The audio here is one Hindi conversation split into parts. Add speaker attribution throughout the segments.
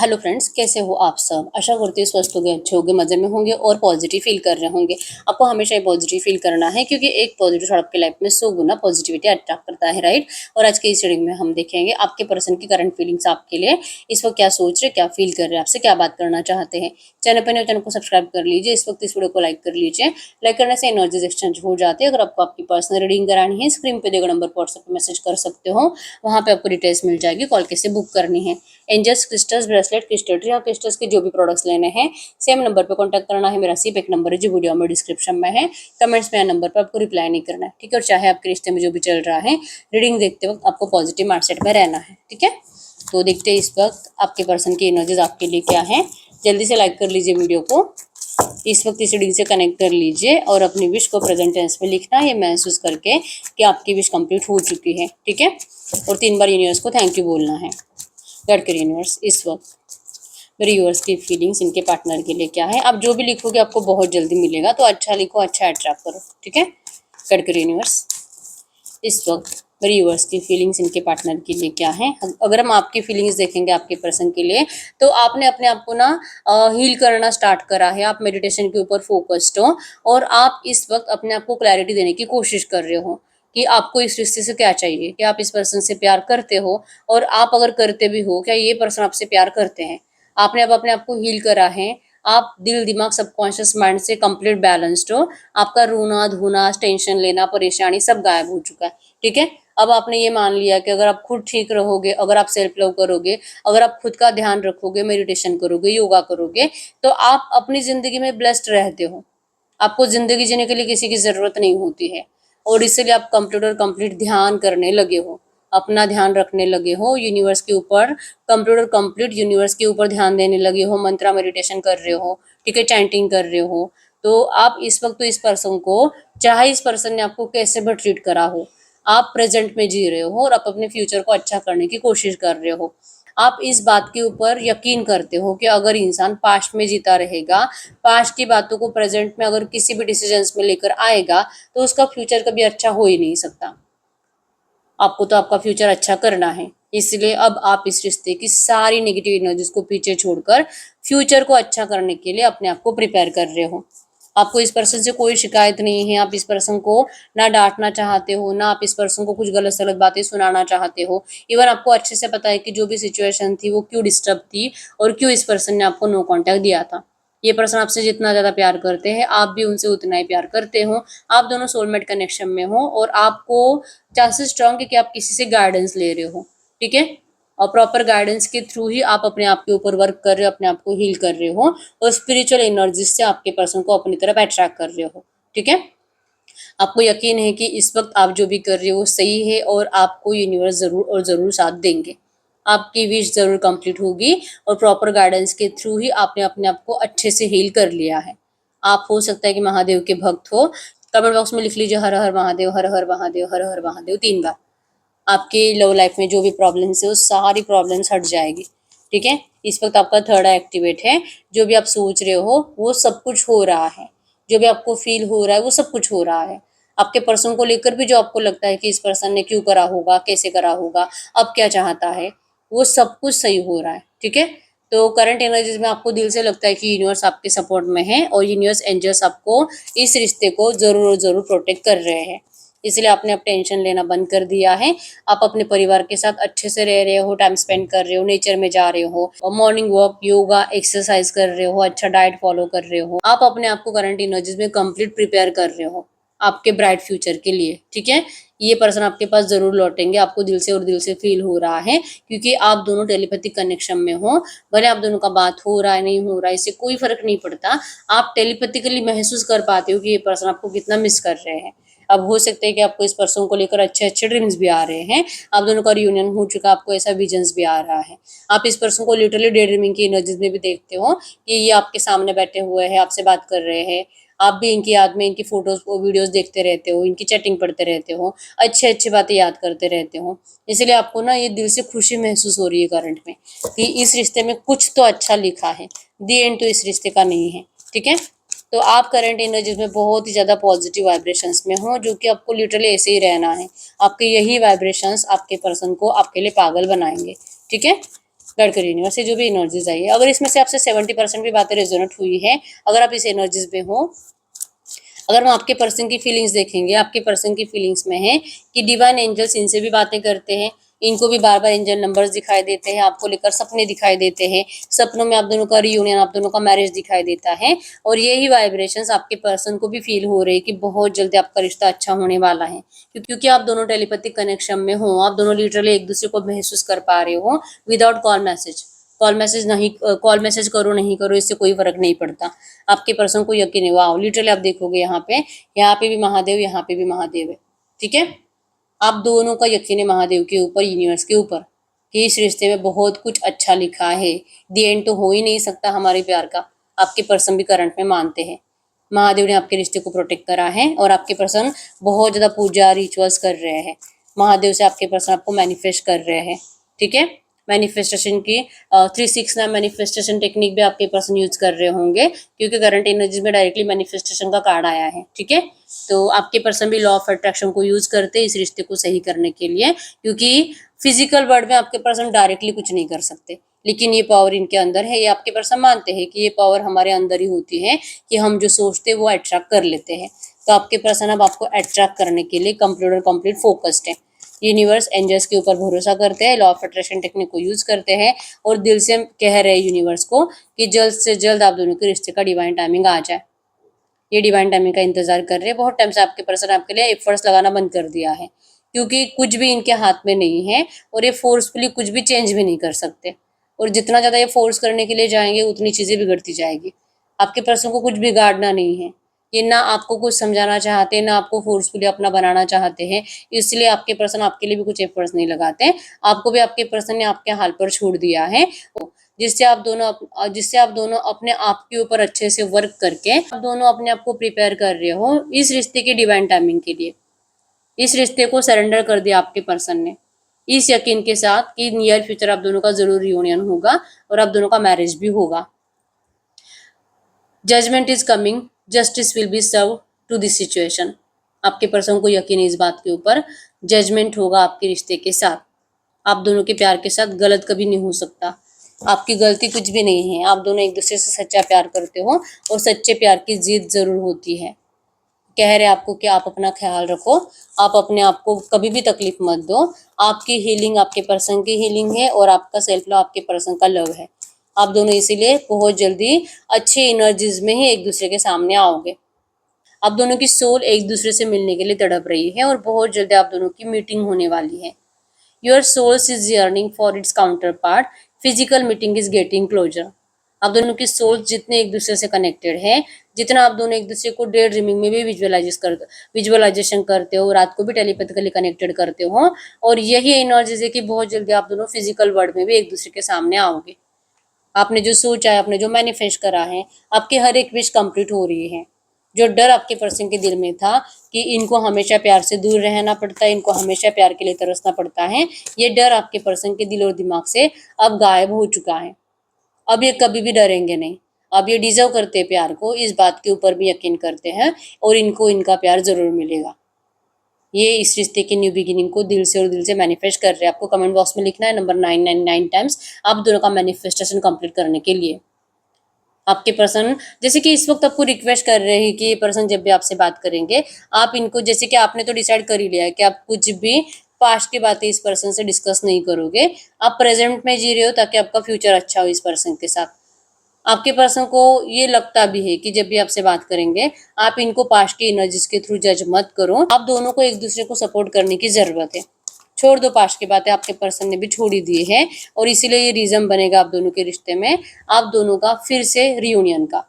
Speaker 1: हेलो फ्रेंड्स, कैसे हो आप सब। आशा करती हूँ स्वस्थ होंगे, अच्छे होंगे, मजे में होंगे और पॉजिटिव फील कर रहे होंगे। आपको हमेशा ही पॉजिटिव फील करना है क्योंकि एक पॉजिटिव थॉट आपकी लाइफ में 100 गुना पॉजिटिविटी अट्रैक्ट करता है, राइट। और आज के इस रीडिंग में हम देखेंगे आपके पर्सन की करंट फीलिंग्स आपके लिए इस वक्त क्या सोच रहे, क्या फील कर रहे हैं, आपसे क्या बात करना चाहते हैं। चैनल पर नए चैनल को सब्सक्राइब कर लीजिए, इस वक्त इस वीडियो को लाइक कर लीजिए। लाइक करने से एनर्जीज एक्सचेंज हो जाती है। अगर आपको आपकी पर्सनल रीडिंग करानी है, स्क्रीन पे दिए गए नंबर पर व्हाट्सएप पे मैसेज कर सकते हो, वहाँ पे आपको डिटेल्स मिल जाएगी, कॉल कैसे बुक करनी है। एंजल्स क्रिस्टल्स ब्रेसलेट क्रिस्टल या क्रिस्टल्स के जो भी प्रोडक्ट्स लेने हैं सेम नंबर पे कांटेक्ट करना है। मेरा सिर्फ एक नंबर है जो वीडियो में डिस्क्रिप्शन में है, कमेंट्स में नंबर पर आपको रिप्लाई नहीं करना है, ठीक है। और चाहे आपके रिश्ते में जो भी चल रहा है, रीडिंग देखते वक्त आपको पॉजिटिव माइंडसेट में रहना है, ठीक है। तो देखते हैं इस वक्त आपके पर्सन की एनर्जीज आपके लिए क्या है। जल्दी से लाइक कर लीजिए वीडियो को, इस वक्त इस रीडिंग से कनेक्ट कर लीजिए और अपनी विश को प्रेजेंट टेंस में लिखना है, महसूस करके कि आपकी विश कंप्लीट हो चुकी है, ठीक है। और 3 बार यूनिवर्स को थैंक यू बोलना है। गॉड के यूनिवर्स, इस वक्त मेरे व्यूअर्स की फीलिंग्स इनके पार्टनर के लिए क्या है। आप जो भी लिखोगे आपको बहुत जल्दी मिलेगा, तो अच्छा लिखो, अच्छा अट्रैक्ट करो, ठीक है। गॉड के यूनिवर्स, इस वक्त मेरे व्यूअर्स की फीलिंग्स इनके पार्टनर के लिए क्या है। अगर हम आपकी फीलिंग्स देखेंगे आपके पर्सन के लिए, तो आपने अपने आप को ना हील करना स्टार्ट करा है। आप मेडिटेशन के ऊपर फोकस्ड हो और आप इस वक्त अपने आप को क्लैरिटी देने की कोशिश कर रहे हो कि आपको इस रिश्ते से क्या चाहिए, कि आप इस पर्सन से प्यार करते हो, और आप अगर करते भी हो, क्या ये पर्सन आपसे प्यार करते हैं। आपने अब अपने आप को हील करा है। आप दिल दिमाग सबकॉन्शियस माइंड से कंप्लीट बैलेंस्ड हो। आपका रोना धोना, टेंशन लेना, परेशानी सब गायब हो चुका है, ठीक है। अब आपने ये मान लिया कि अगर आप खुद ठीक रहोगे, अगर आप सेल्फ लव करोगे, अगर आप खुद का ध्यान रखोगे, मेडिटेशन करोगे, योगा करोगे, तो आप अपनी जिंदगी में ब्लेस्ड रहते हो। आपको जिंदगी जीने के लिए किसी की जरूरत नहीं होती है, और इसलिए आप कंप्लीट और कंप्लीट ध्यान करने लगे हो, अपना ध्यान रखने लगे हो यूनिवर्स के ऊपर। कंप्लीट और कंप्लीट यूनिवर्स के ऊपर ध्यान देने लगे हो, मंत्रा मेडिटेशन कर रहे हो, ठीक है, चैंटिंग कर रहे हो। तो आप इस वक्त तो इस पर्सन को, चाहे इस पर्सन ने आपको कैसे भी ट्रीट करा हो, आप प्रेजेंट में जी रहे हो और आप अपने फ्यूचर को अच्छा करने की कोशिश कर रहे हो। आप इस बात के ऊपर यकीन करते हो कि अगर इंसान पास्ट में जीता रहेगा, पास्ट की बातों को प्रेजेंट में अगर किसी भी डिसीजंस में लेकर आएगा, तो उसका फ्यूचर कभी अच्छा हो ही नहीं सकता। आपको तो आपका फ्यूचर अच्छा करना है, इसलिए अब आप इस रिश्ते की सारी नेगेटिव एनर्जीज को पीछे छोड़कर फ्यूचर को अच्छा करने के लिए अपने आप को प्रिपेयर कर रहे हो। आपको इस पर्सन से कोई शिकायत नहीं है। आप इस पर्सन को ना डांटना चाहते हो, ना आप इस पर्सन को कुछ गलत सलत बातें सुनाना चाहते हो। इवन आपको अच्छे से पता है कि जो भी सिचुएशन थी वो क्यों डिस्टर्ब थी और क्यों इस पर्सन ने आपको नो कॉन्टैक्ट दिया था। ये पर्सन आपसे जितना ज्यादा प्यार करते हैं, आप भी उनसे उतना ही प्यार करते हो। आप दोनों सोलमेट कनेक्शन में हो और आपको चांसेस स्ट्रांग है कि आप किसी से गाइडेंस ले रहे हो, ठीक है। और प्रॉपर गाइडेंस के थ्रू ही आप अपने आप के ऊपर वर्क कर रहे हो, अपने आप को हील कर रहे हो और स्पिरिचुअल एनर्जी से आपके पर्सन को अपनी तरफ अट्रैक्ट कर रहे हो, ठीक है। आपको यकीन है कि इस वक्त आप जो भी कर रहे हो वो सही है और आपको यूनिवर्स जरूर और जरूर साथ देंगे। आपकी विश जरूर कंप्लीट होगी और प्रॉपर गाइडेंस के थ्रू ही आपने अपने आप को अच्छे से हील कर लिया है। आप हो सकता है कि महादेव के भक्त हो। कमेंट बॉक्स में लिख लीजिए हर हर महादेव, हर हर महादेव, हर हर महादेव 3 बार। आपके लव लाइफ में जो भी प्रॉब्लम्स है वो सारी प्रॉब्लम्स हट जाएगी, ठीक है। इस वक्त आपका थर्ड आई एक्टिवेट है। जो भी आप सोच रहे हो वो सब कुछ हो रहा है, जो भी आपको फील हो रहा है वो सब कुछ हो रहा है। आपके पर्सन को लेकर भी जो आपको लगता है कि इस पर्सन ने क्यों करा होगा, कैसे करा होगा, अब क्या चाहता है, वो सब कुछ सही हो रहा है, ठीक है। तो करंट एनर्जीज में आपको दिल से लगता है कि यूनिवर्स आपके सपोर्ट में है और यूनिवर्स एंजल्स आपको इस रिश्ते को जरूर जरूर प्रोटेक्ट कर रहे हैं। इसलिए आपने अब टेंशन लेना बंद कर दिया है। आप अपने परिवार के साथ अच्छे से रह रहे हो, टाइम स्पेंड कर रहे हो, नेचर में जा रहे हो और मॉर्निंग वॉक, योगा, एक्सरसाइज कर रहे हो, अच्छा डाइट फॉलो कर रहे हो। आप अपने आप को करंट एनर्जीज में कंप्लीट प्रिपेयर कर रहे हो आपके ब्राइट फ्यूचर के लिए, ठीक है। ये पर्सन आपके पास जरूर लौटेंगे, आपको दिल से और दिल से फील हो रहा है, क्योंकि आप दोनों टेलीपैथिक कनेक्शन में हो। भले आप दोनों का बात हो रहा है नहीं हो रहा है, इससे कोई फर्क नहीं पड़ता। आप टेलीपैथिकली महसूस कर पाते हो कि ये पर्सन आपको कितना मिस कर रहे हैं। अब हो सकता है कि आपको इस पर्सन को लेकर अच्छे अच्छे ड्रीम्स भी आ रहे हैं। आप दोनों का रियूनियन हो चुका, आपको ऐसा विजन्स भी आ रहा है। आप इस पर्सन को लिटरली डे ड्रीमिंग की एनर्जीज में भी देखते हो कि ये आपके सामने बैठे हुए हैं, आपसे बात कर रहे हैं। आप भी इनकी याद में इनकी फोटोज वीडियोस देखते रहते हो, इनकी चैटिंग पढ़ते रहते हो, अच्छे अच्छे बातें याद करते रहते हो। इसलिए आपको ना ये दिल से खुशी महसूस हो रही है करंट में कि इस रिश्ते में कुछ तो अच्छा लिखा है। दी एंड तो इस रिश्ते का नहीं है, ठीक है। तो आप करंट एनर्जीज में बहुत ही ज़्यादा पॉजिटिव वाइब्रेशंस में हो, जो कि आपको लिटरली ऐसे ही रहना है। आपके यही वाइब्रेशंस आपके पर्सन को आपके लिए पागल बनाएंगे, ठीक है। लड़के यूनिवर्स से जो भी एनर्जीज आई है, अगर इसमें से आपसे 70% भी बातें रेजोनेट हुई है, अगर आप इस एनर्जीज में हो, अगर हम आपके पर्सन की फीलिंग्स देखेंगे, आपके पर्सन की फीलिंग्स में है कि डिवाइन एंजल्स इनसे भी बातें करते हैं, इनको भी बार बार एंजल नंबर्स दिखाई देते हैं, आपको लेकर सपने दिखाई देते हैं, सपनों में आप दोनों का रियूनियन, आप दोनों का मैरिज दिखाई देता है, और यही वाइब्रेशंस आपके पर्सन को भी फील हो रही है कि बहुत जल्दी आपका रिश्ता अच्छा होने वाला है, क्योंकि आप दोनों टेलीपैथिक कनेक्शन में हो, आप दोनों लिटरली एक दूसरे को महसूस कर पा रहे हो without call message. Call message करो नहीं करो, इससे कोई फर्क नहीं पड़ता, आपके पर्सन को यकीन है। वाह, लिटरली आप देखोगे यहाँ पे भी महादेव, यहाँ पे भी महादेव है, ठीक है। आप दोनों का यकीन है महादेव के ऊपर, यूनिवर्स के ऊपर, कि इस रिश्ते में बहुत कुछ अच्छा लिखा है। दी एंड तो हो ही नहीं सकता हमारे प्यार का, आपके पर्सन भी करंट में मानते हैं। महादेव ने आपके रिश्ते को प्रोटेक्ट करा है, और आपके पर्सन बहुत ज़्यादा पूजा रिचुअल्स कर रहे हैं। महादेव से आपके पर्सन आपको मैनिफेस्ट कर रहे हैं, ठीक है। मैनिफेस्टेशन की 369 मैनिफेस्टेशन टेक्निक भी आपके पर्सन यूज कर रहे होंगे, क्योंकि करंट एनर्जी में डायरेक्टली मैनिफेस्टेशन का कार्ड आया है, ठीक है। तो आपके पर्सन भी लॉ ऑफ अट्रैक्शन को यूज करते हैं इस रिश्ते को सही करने के लिए, क्योंकि फिजिकल वर्ल्ड में आपके पर्सन डायरेक्टली कुछ नहीं कर सकते, लेकिन ये पावर इनके अंदर है। ये आपके पर्सन मानते हैं कि ये पावर हमारे अंदर ही होती है, कि हम जो सोचते हैं वो अट्रैक्ट कर लेते हैं। तो आपके पर्सन अब आपको अट्रैक्ट करने के लिए कंप्लीट फोकस्ड है। यूनिवर्स एंजल्स के ऊपर भरोसा करते हैं, लॉ ऑफ अट्रैक्शन टेक्निक को यूज करते हैं, और दिल से कह रहे हैं यूनिवर्स को कि जल्द से जल्द आप दोनों के रिश्ते का डिवाइन टाइमिंग आ जाए। ये डिवाइन टाइमिंग का इंतजार कर रहे हैं, बहुत टाइम से आपके पर्सन आपके लिए एफर्ट्स लगाना बंद कर दिया है, क्योंकि कुछ भी इनके हाथ में नहीं है, और ये फोर्सफुली कुछ भी चेंज भी नहीं कर सकते, और जितना ज़्यादा ये फोर्स करने के लिए जाएंगे उतनी चीज़ें बिगड़ती जाएगी। आपके पर्सन को कुछ बिगाड़ना नहीं है, ये ना आपको कुछ समझाना चाहते, ना आपको फोर्सफुली अपना बनाना चाहते हैं, इसलिए आपके पर्सन आपके लिए भी कुछ एफर्ट्स नहीं लगाते। आपको भी आपके पर्सन ने आपके हाल पर छोड़ दिया है, जिससे आप दोनों अपने आप के ऊपर अच्छे से वर्क करके आप दोनों अपने आप को प्रिपेयर कर रहे हो इस रिश्ते की डिवाइन टाइमिंग के लिए। इस रिश्ते को सरेंडर कर दिया आपके पर्सन ने, इस यकीन के साथ कि नियर फ्यूचर आप दोनों का जरूर रियूनियन होगा, और आप दोनों का मैरिज भी होगा। Judgement is coming, justice will be serve to this situation. आपके पर्सन को यकीन है इस बात के ऊपर, जजमेंट होगा आपके रिश्ते के साथ। आप दोनों के प्यार के साथ गलत कभी नहीं हो सकता, आपकी गलती कुछ भी नहीं है। आप दोनों एक दूसरे से सच्चा प्यार करते हो, और सच्चे प्यार की जीत जरूर होती है। कह रहे आपको कि आप अपना ख्याल रखो, आप अपने आप को कभी भी तकलीफ मत दो। आपकी हीलिंग आपके पर्सन की हीलिंग है, और आपका सेल्फ लव आपके पर्सन का लव है। आप दोनों इसीलिए बहुत जल्दी अच्छी एनर्जीज में ही एक दूसरे के सामने आओगे। आप दोनों की सोल एक दूसरे से मिलने के लिए तड़प रही है, और बहुत जल्दी आप दोनों की मीटिंग होने वाली है। Your souls is yearning for its counterpart, physical meeting is getting closer. आप दोनों की सोल्स जितने एक दूसरे से कनेक्टेड है, जितना आप दोनों एक दूसरे को डे ड्रीमिंग में भी विजुअलाइजेशन करते हो, रात को भी टेलीपैथिकली कनेक्टेड करते हो, और यही एनर्जीज है कि बहुत जल्दी आप दोनों फिजिकल वर्ल्ड में भी एक दूसरे के सामने आओगे। आपने जो सोचा है, आपने जो मैनिफेस्ट करा है, आपकी हर एक विश कंप्लीट हो रही है। जो डर आपके पर्सन के दिल में था कि इनको हमेशा प्यार से दूर रहना पड़ता है, इनको हमेशा प्यार के लिए तरसना पड़ता है, ये डर आपके पर्सन के दिल और दिमाग से अब गायब हो चुका है। अब ये कभी भी डरेंगे नहीं। अब ये डिजर्व करते हैं प्यार को, इस बात के ऊपर भी यकीन करते हैं, और इनको इनका प्यार जरूर मिलेगा। ये इस रिश्ते की न्यू बिगिनिंग को दिल से और दिल से मैनिफेस्ट कर रहे हैं। आपको कमेंट बॉक्स में लिखना है नंबर 999 टाइम्स आप दोनों का मैनिफेस्टेशन कंप्लीट करने के लिए। आपके पर्सन जैसे कि इस वक्त आपको रिक्वेस्ट कर रहे हैं कि ये पर्सन जब भी आपसे बात करेंगे, आप इनको, जैसे कि आपने तो डिसाइड कर ही लिया है कि आप कुछ भी पास्ट की बातें इस पर्सन से डिस्कस नहीं करोगे। आप प्रेजेंट में जी रहे हो ताकि आपका फ्यूचर अच्छा हो इस पर्सन के साथ। आपके पर्सन को ये लगता भी है कि जब भी आपसे बात करेंगे, आप इनको पास्ट की एनर्जीज के थ्रू जज मत करो। आप दोनों को एक दूसरे को सपोर्ट करने की जरूरत है। छोड़ दो पास्ट की बातें, आपके पर्सन ने भी छोड़ ही दी है, और इसीलिए ये रीजन बनेगा आप दोनों के रिश्ते में, आप दोनों का फिर से रियूनियन का।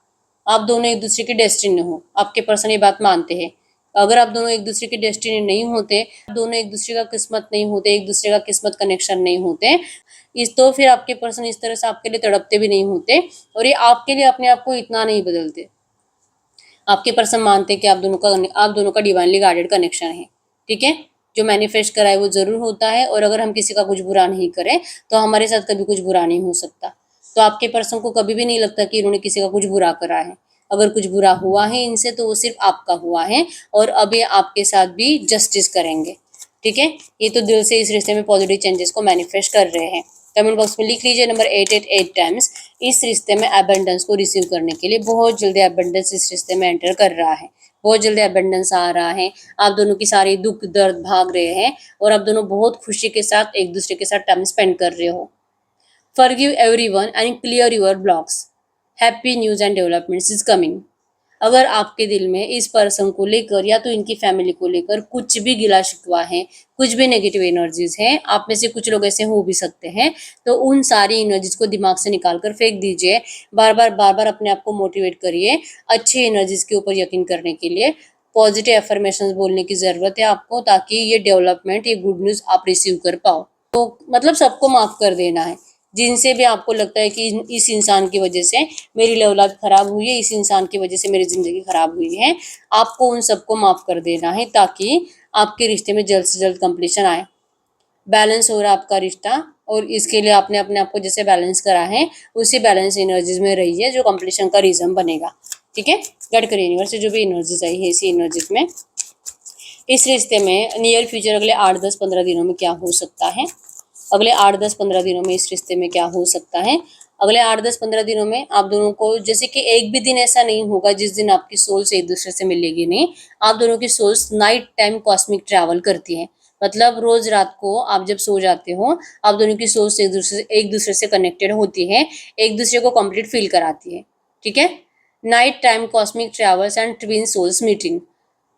Speaker 1: आप दोनों एक दूसरे की डेस्टिनी हो, आपके पर्सन ये बात मानते हैं। अगर आप दोनों एक दूसरे की डेस्टिनी नहीं होते, दोनों एक दूसरे का किस्मत नहीं होते, एक दूसरे का किस्मत कनेक्शन नहीं होते, इस तो फिर आपके पर्सन इस तरह से आपके लिए तड़पते भी नहीं होते, और ये आपके लिए अपने आप को इतना नहीं बदलते। आपके पर्सन मानते हैं कि आप दोनों का डिवाइनली गाइडेड कनेक्शन है, ठीक है। जो मैनिफेस्ट करा है वो जरूर होता है, और अगर हम किसी का कुछ बुरा नहीं करें तो हमारे साथ कभी कुछ बुरा नहीं हो सकता। तो आपके पर्सन को कभी भी नहीं लगता कि इन्होंने किसी का कुछ बुरा करा है। अगर कुछ बुरा हुआ है इनसे तो वो सिर्फ आपका हुआ है, और अब ये आपके साथ भी जस्टिस करेंगे, ठीक है। ये तो दिल से इस रिश्ते में पॉजिटिव चेंजेस को मैनिफेस्ट कर रहे हैं। कमेंट बॉक्स में लिख लीजिए नंबर 888 टाइम्स। इस रिश्ते में अबंडेंस को रिसीव करने के लिए बहुत जल्दी अबंडेंस इस रिश्ते में एंटर कर रहा है, बहुत जल्दी अबंडेंस आ रहा है। आप दोनों की सारी दुख दर्द भाग रहे हैं और आप दोनों बहुत खुशी के साथ एक दूसरे के साथ टाइम स्पेंड कर रहे हो। Forgive everyone and clear your blocks. Happy news and developments is coming. अगर आपके दिल में इस पर्सन को लेकर या तो इनकी फैमिली को लेकर कुछ भी गिला शिकवा है, कुछ भी नेगेटिव एनर्जीज हैं, आप में से कुछ लोग ऐसे हो भी सकते हैं, तो उन सारी एनर्जीज को दिमाग से निकाल कर फेंक दीजिए। बार बार अपने आप को मोटिवेट करिए अच्छी एनर्जीज के ऊपर यकीन करने के लिए। पॉजिटिव एफर्मेशंस बोलने की ज़रूरत है आपको, ताकि ये डेवलपमेंट, ये गुड न्यूज़ आप रिसीव कर पाओ। तो मतलब सबको माफ़ कर देना है, जिनसे भी आपको लगता है कि इस इंसान की वजह से मेरी लव लाइफ खराब हुई है, इस इंसान की वजह से मेरी ज़िंदगी खराब हुई है, आपको उन सबको माफ़ कर देना है, ताकि आपके रिश्ते में जल्द से जल्द कंप्लीशन आए। बैलेंस हो रहा है आपका रिश्ता, और इसके लिए आपने अपने आप को जैसे बैलेंस करा है उसी बैलेंस एनर्जीज में रहिए, जो कंप्लीशन का रीज़न बनेगा। ठीक है, गाइड करिए यूनिवर्स से जो भी एनर्जीज आई है इसी एनर्जीज में इस रिश्ते में नियर फ्यूचर अगले 8-10-15 दिनों में क्या हो सकता है। अगले 8-10-15 दिनों में इस रिश्ते में क्या हो सकता है। अगले 8-10-15 दिनों में आप दोनों को जैसे कि एक भी दिन ऐसा नहीं होगा जिस दिन आपकी सोल्स एक दूसरे से मिलेगी नहीं। आप दोनों की souls night time cosmic travel करती हैं, मतलब रोज रात को आप जब सो जाते हो आप दोनों की सोल्स एक दूसरे से कनेक्टेड होती है, एक दूसरे को कंप्लीट फील कराती है। ठीक है, night time cosmic travels and twin souls meeting,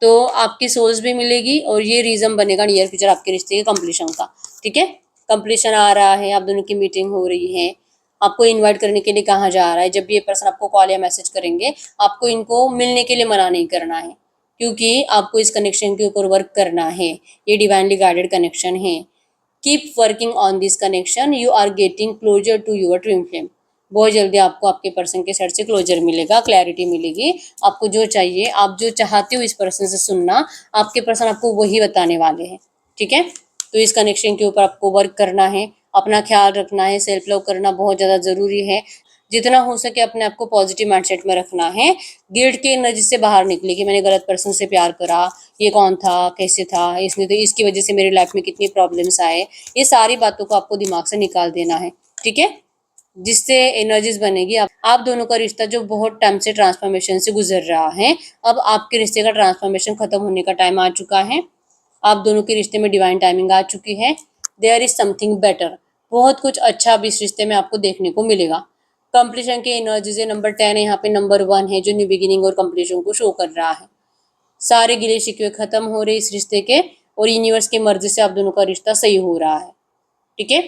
Speaker 1: तो आपकी सोल्स भी मिलेगी और ये रीज़न बनेगा नियर फ्यूचर आपके रिश्ते के कंप्लीशन का। ठीक है, कंप्लीशन आ रहा है, आप दोनों की मीटिंग हो रही है, आपको इनवाइट करने के लिए कहा जा रहा है। जब भी ये पर्सन आपको कॉल या मैसेज करेंगे, आपको इनको मिलने के लिए मना नहीं करना है, क्योंकि आपको इस कनेक्शन के ऊपर वर्क करना है। ये डिवाइनली गाइडेड कनेक्शन है। Keep working on this connection, you are getting closer to your twin flame. बहुत जल्दी आपको आपके पर्सन के साइड से क्लोजर मिलेगा, क्लैरिटी मिलेगी। आपको जो चाहिए, आप जो चाहते हो इस पर्सन से सुनना, आपके पर्सन आपको वही बताने वाले हैं। ठीक है, तो इस कनेक्शन के ऊपर आपको वर्क करना है, अपना ख्याल रखना है, सेल्फ लव करना बहुत ज़्यादा ज़रूरी है। जितना हो सके अपने आप को पॉजिटिव माइंडसेट में रखना है। गिल्ट की एनर्जी से बाहर निकले कि मैंने गलत पर्सन से प्यार करा, ये कौन था, कैसे था, इसने तो इसकी वजह से मेरी लाइफ में कितनी प्रॉब्लम्स आए, ये सारी बातों को आपको दिमाग से निकाल देना है। ठीक है, जिससे एनर्जीज बनेगी। आप दोनों का रिश्ता जो बहुत टाइम से ट्रांसफॉर्मेशन से गुजर रहा है, अब आपके रिश्ते का ट्रांसफॉर्मेशन खत्म होने का टाइम आ चुका है। आप दोनों के रिश्ते में डिवाइन टाइमिंग आ चुकी है। देयर इज समथिंग बेटर, बहुत कुछ अच्छा अब इस रिश्ते में आपको देखने को मिलेगा। कंप्लीशन की एनर्जीज है, नंबर 10 है, यहाँ पे नंबर 1 है जो न्यू बिगिनिंग और कंप्लीशन को शो कर रहा है। सारे गिले शिकवे खत्म हो रहे इस रिश्ते के, और यूनिवर्स की मर्जी से आप दोनों का रिश्ता सही हो रहा है। ठीक है,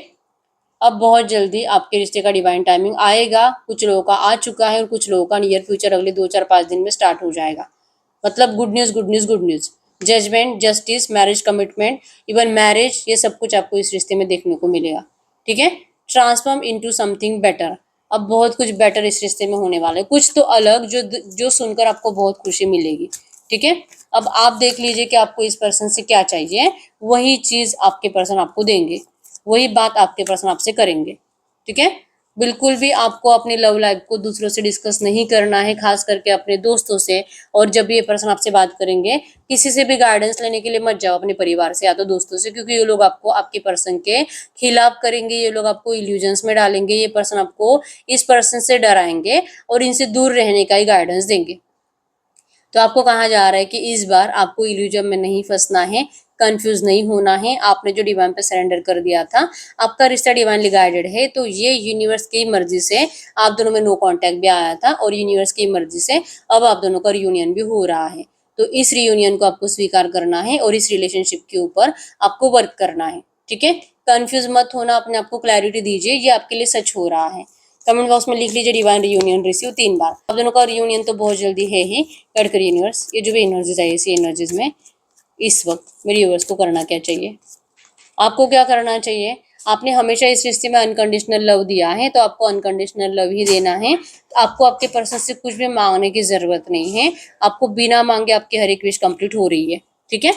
Speaker 1: अब बहुत जल्दी आपके रिश्ते का डिवाइन टाइमिंग आएगा। कुछ लोगों का आ चुका है और कुछ लोगों का नियर फ्यूचर अगले 2-4-5 दिन में स्टार्ट हो जाएगा। मतलब good news good news good news, judgement, justice, marriage commitment, even marriage, ये सब कुछ आपको इस रिश्ते में देखने को मिलेगा। ठीक है, ट्रांसफॉर्म इनटू समथिंग बेटर, अब बहुत कुछ बेटर इस रिश्ते में होने वाला है, कुछ तो अलग जो जो सुनकर आपको बहुत खुशी मिलेगी। ठीक है, अब आप देख लीजिए कि आपको इस पर्सन से क्या चाहिए, वही चीज़ आपके पर्सन आपको देंगे, वही बात आपके पर्सन आपसे करेंगे। ठीक है, बिल्कुल भी आपको अपनी लव लाइफ को दूसरों से डिस्कस नहीं करना है, खास करके अपने दोस्तों से। और जब भी ये पर्सन आपसे बात करेंगे, किसी से भी गाइडेंस लेने के लिए मत जाओ, अपने परिवार से या तो दोस्तों से, क्योंकि ये लोग आपको आपके पर्सन के खिलाफ करेंगे, ये लोग आपको इल्यूजन्स में डालेंगे, ये पर्सन आपको इस पर्सन से डराएंगे और इनसे दूर रहने का ही गाइडेंस देंगे। तो आपको कहा जा रहा है कि इस बार आपको इल्यूजन में नहीं फंसना है, कंफ्यूज नहीं होना है। आपने जो डिवाइन पे सरेंडर कर दिया था, आपका रिश्ता डिवाइनली गाइडेड है, तो ये यूनिवर्स की मर्जी से आप दोनों में नो कांटेक्ट भी आया था, और यूनिवर्स की मर्जी से अब आप दोनों का रियूनियन भी हो रहा है। तो इस रियूनियन को आपको स्वीकार करना है और इस रिलेशनशिप के ऊपर आपको वर्क करना है। ठीक है, कंफ्यूज मत होना, अपने आप को क्लैरिटी दीजिए, ये आपके लिए सच हो रहा है। कमेंट बॉक्स में लिख लीजिए डिवाइन रियूनियन रिसीव 3 बार। आप दोनों का रियूनियन तो बहुत जल्दी है ही। कट कर यूनिवर्स, ये जो भी एनर्जीज आई इसी एनर्जीज में इस वक्त मेरे यूनिवर्स को करना क्या चाहिए, आपको क्या करना चाहिए। आपने हमेशा इस रिश्ते में अनकंडीशनल लव दिया है, तो आपको अनकंडीशनल लव ही देना है। आपको आपके पर्सन से कुछ भी मांगने की जरूरत नहीं है, आपको बिना मांगे आपकी हर एक विश कंप्लीट हो रही है। ठीक है,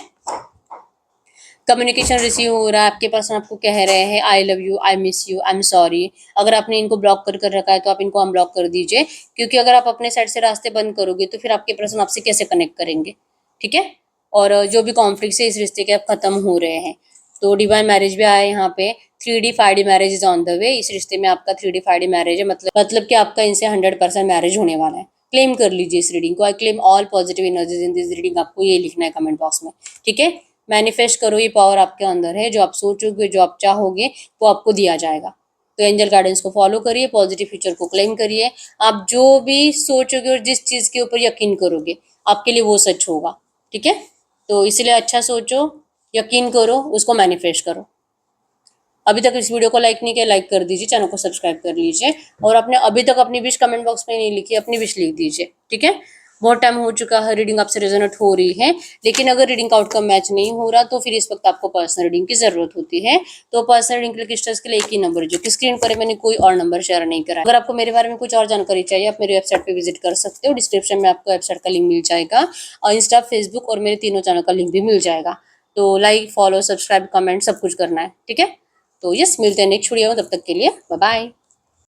Speaker 1: कम्युनिकेशन रिसीव हो रहा है, आपके पर्सन आपको कह रहे हैं I love you, I miss you, I am sorry. अगर आपने इनको ब्लॉक कर रखा है तो आप इनको अनब्लॉक कर दीजिए, क्योंकि अगर आप अपने साइड से रास्ते बंद करोगे तो फिर आपके पर्सन आपसे कैसे कनेक्ट करेंगे। ठीक है, और जो भी कॉन्फ्लिक्ट है इस रिश्ते के अब खत्म हो रहे हैं। तो डिवाइन मैरिज भी आया यहाँ पे। 3D 5D marriage is on the way. इस रिश्ते में आपका 3D 5D मैरिज है, मतलब कि आपका इनसे 100% मैरिज होने वाला है। क्लेम कर लीजिए इस रीडिंग को। I claim all positive energies in this reading. आपको ये लिखना है कमेंट बॉक्स में, ठीक है। मैनिफेस्ट करो, ये पावर आपके अंदर है। जो आप सोचोगे, जो आप चाहोगे, वो आपको दिया जाएगा। तो एंजल गाइडेंस को फॉलो करिए, पॉजिटिव फ्यूचर को क्लेम करिए। आप जो भी सोचोगे और जिस चीज़ के ऊपर यकीन करोगे, आपके लिए वो सच होगा, ठीक है। तो इसलिए अच्छा सोचो, यकीन करो, उसको मैनिफेस्ट करो। अभी तक इस वीडियो को लाइक नहीं किया, लाइक कर दीजिए, चैनल को सब्सक्राइब कर लीजिए। और आपने अभी तक अपनी विश कमेंट बॉक्स में नहीं लिखी, अपनी विश लिख दीजिए, ठीक है। बहुत टाइम हो चुका है, रीडिंग आपसे रेजोनेट हो रही है, लेकिन अगर रीडिंग का आउटकम मैच नहीं हो रहा तो फिर इस वक्त आपको पर्सनल रीडिंग की जरूरत होती है। तो पर्सनल रीडिंग के लिए एक ही नंबर, जो कि स्क्रीन पर है, मैंने कोई और नंबर शेयर नहीं करा। अगर आपको मेरे बारे में कुछ और जानकारी चाहिए, आप मेरी वेबसाइट पे विजिट कर सकते हो। डिस्क्रिप्शन में आपको वेबसाइट का लिंक मिल जाएगा, और इंस्टा, फेसबुक और मेरे तीनों चैनल का लिंक भी मिल जाएगा। तो लाइक, फॉलो, सब्सक्राइब, कमेंट सब कुछ करना है, ठीक है। तो यस, मिलते हैं नेक्स्ट वीडियो में, तब तक के लिए बाय बाय।